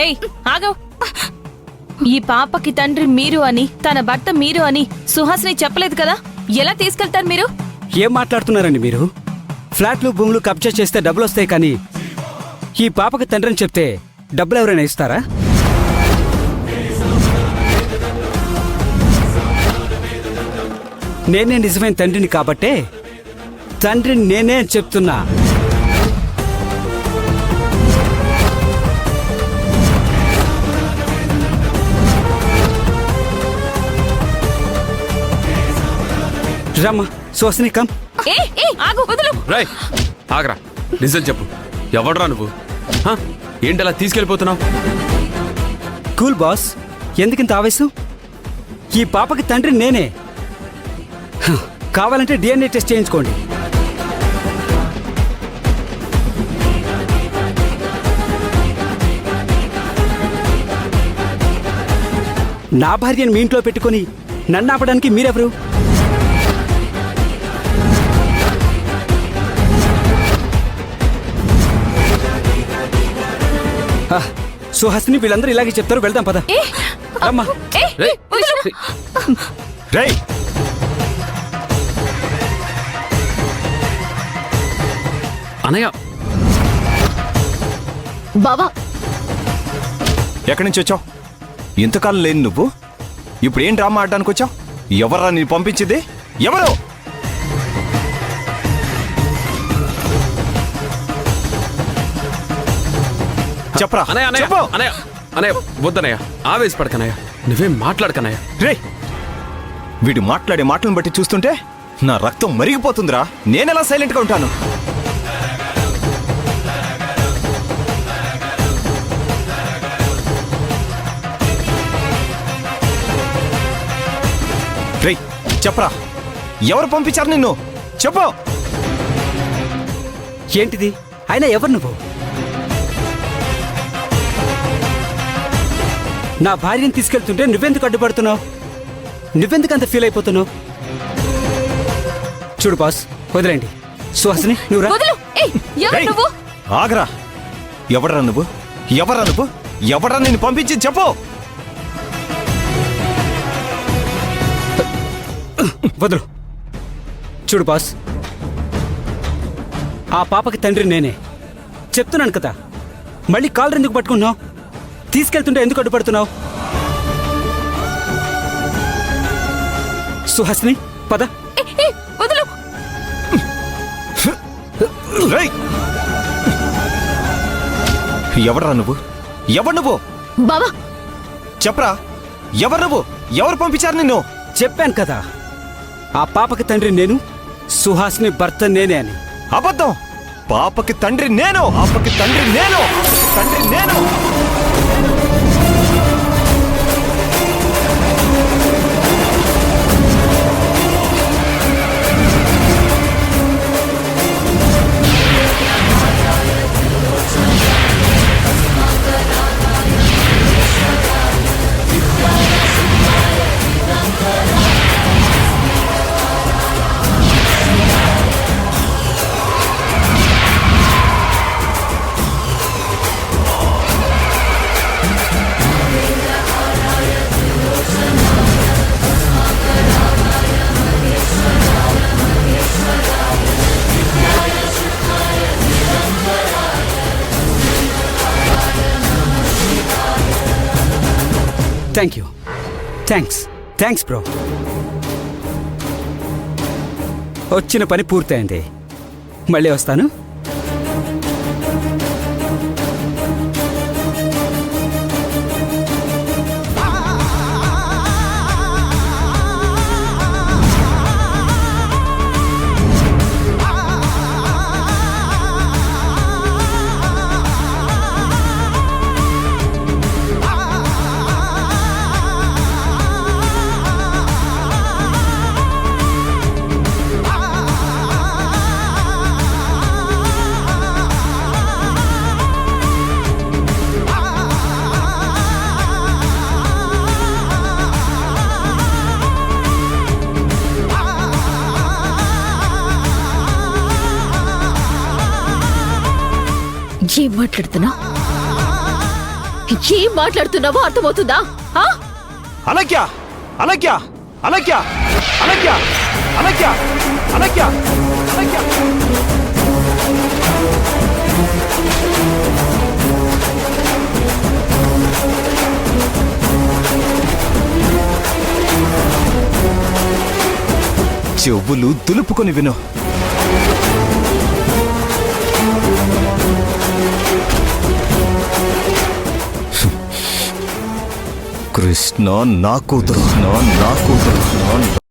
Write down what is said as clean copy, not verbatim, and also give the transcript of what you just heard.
ఏయ్ ఆగవ్. ఈ పాపకి తండ్రి మీరు అని తన భర్త మీరు అని సుహాసిని చెప్పలేదు కదా, ఎలా తీసుకెళ్తారు మీరు? ఏం మాట్లాడుతున్నారండి మీరు? ఫ్లాట్లు భూములు కబ్జా చేస్తే డబ్బులు వస్తాయి, కానీ ఈ పాపకి తండ్రిని చెప్తే డబ్బులు ఎవరైనా ఇస్తారా? నేనే నిజమైన తండ్రిని కాబట్టే తండ్రిని నేనే అని చెప్తున్నా. రమ్మా సుహాసిని కమ్. ఆగు, వదులు. రాయ్ ఆగరా, నిజం చెప్పు, ఎవడరా నువ్వు? ఏంటలా తీసుకెళ్ళిపోతున్నావు? కూల్ బాస్, ఎందుకింత ఆవేశం? ఈ పాపకి తండ్రి నేనే. కావాలంటే DNA టెస్ట్ చేయించుకోండి. నా భార్యను మీ ఇంట్లో పెట్టుకొని నన్ను ఆపడానికి మీరెవరు? సుహాసిని, వీళ్ళందరూ ఇలాగే చెప్తారు. వెళ్దాం పద. అమ్మా అనయ్య. బావా, ఎక్కడి నుంచి వచ్చావు? ఇంతకాలం లేని నువ్వు ఇప్పుడు ఏం డ్రామా ఆడడానికి వచ్చావు? ఎవరా నేను పంపించింది? ఎవరు? చెప్పరా. అనయ్య అనయ్య అనయ్య అనయ్య, వద్దనయ్య, ఆవేశపడకనయ్య, నువ్వేం మాట్లాడకనయ్య. రే, వీడు మాట్లాడే మాటలను బట్టి చూస్తుంటే నా రక్తం మరిగిపోతుందిరా. నేనెలా సైలెంట్గా ఉంటాను? రే చెప్పరా, ఎవరు పంపించారు నిన్ను? చెప్పు. ఏంటిది? అయినా ఎవరు నువ్వు? నా భార్యను తీసుకెళ్తుంటే నువ్వెందుకు అడ్డుపడుతున్నావు? నువ్వెందుకు అంత ఫీల్ అయిపోతున్నావు? చూడు బాస్, వదిలేండి. సుహాసిని, నువ్వు రా. రేయ్, ఆగరా. ఎవడరా నువ్వు? ఎవరా నువ్వు? ఎవడరా నిన్ను పంపించి చెప్పు. వదులు. చూడు బాస్, ఆ పాపకి తండ్రి నేనే. చెప్తున్నాను కదా, మళ్ళీ కాలర్ ఎందుకు పట్టుకున్నావు? తీసుకెళ్తుంటే ఎందుకు అడ్డుపడుతున్నావు? సుహాసిని, పద. వదులు. ఎవడరా నువ్వు? ఎవరు నువ్వు? బావా చెప్పరా, ఎవరు నువ్వు? ఎవరు పంపించారు నిన్ను? చెప్పాను కదా, ఆ పాపకి తండ్రి నేను, సుహాసిని భర్త నేనే అని. అబద్ధం. పాపకి తండ్రి నేను. పాపకి తండ్రి నేను. తండ్రి నేను. Thank you. Thanks bro. వచ్చిన పని పూర్తయింది. మళ్ళీ వస్తాను. ఏం మాట్లాడుతున్నా? ఏం మాట్లాడుతున్నావో అర్థమవుతుందా ఆ? అలక్య అలక్య అలక్య అలక్య అలక్య అలక్య అలక్య చెవులు దులుపుకొని విను. కృష్ణ నా కూతురు, నా కూతురు.